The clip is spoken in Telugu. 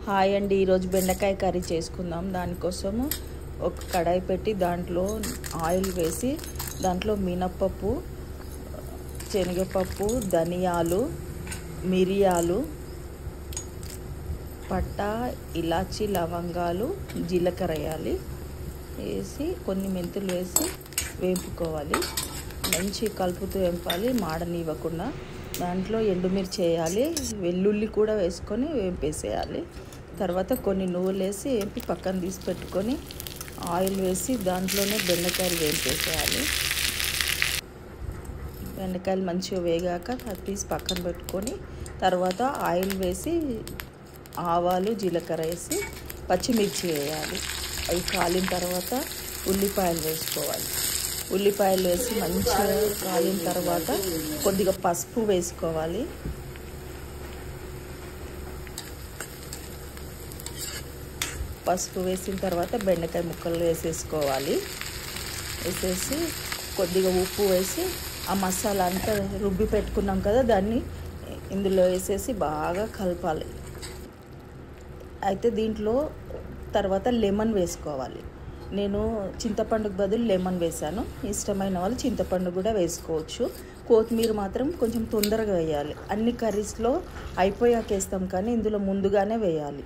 హాయ్ అండి, ఈరోజు బెండకాయ కర్రీ చేసుకుందాం. దానికోసము ఒక కడాయి పెట్టి దాంట్లో ఆయిల్ వేసి దాంట్లో మినప్పప్పు, శనగపప్పు, ధనియాలు, మిరియాలు, పట్టా, ఇలాచి, లవంగాలు, జీలకర్ర వేయాలి. వేసి కొన్ని మెంతులు వేసి వేపుకోవాలి. మంచి కలుపుతూ వేపాలి, మాడనివ్వకుండా. దాంట్లో ఎండుమిర్చి వేయాలి, వెల్లుల్లి కూడా వేసుకొని వేపేసేయాలి. తర్వాత కొన్ని నువ్వులు వేసి వేపి పక్కన తీసి పెట్టుకొని ఆయిల్ వేసి దాంట్లోనే బెండకాయలు వేపేసేయాలి. బెండకాయలు మంచిగా వేగాక అది తీసి పక్కన పెట్టుకొని తర్వాత ఆయిల్ వేసి ఆవాలు, జీలకర్ర వేసి పచ్చిమిర్చి వేయాలి. అవి కాలిన తర్వాత ఉల్లిపాయలు వేసుకోవాలి. ఉల్లిపాయలు వేసి మంచిగా కాలిన తర్వాత కొద్దిగా పసుపు వేసుకోవాలి. పసుపు వేసిన తర్వాత బెండకాయ ముక్కలు వేసేసుకోవాలి. వేసేసి కొద్దిగా ఉప్పు వేసి ఆ మసాలా అంతా రుబ్బి పెట్టుకున్నాం కదా, దాన్ని ఇందులో వేసేసి బాగా కలపాలి. అయితే దీంట్లో తర్వాత లెమన్ వేసుకోవాలి. నేను చింతపండుకు బదులు లెమన్ వేసాను. ఇష్టమైన వాళ్ళు చింతపండు కూడా వేసుకోవచ్చు. కొత్తిమీర మాత్రం కొంచెం తొందరగా వేయాలి. అన్ని కర్రీస్లో అయిపోయాక వేస్తాం కానీ ఇందులో ముందుగానే వేయాలి.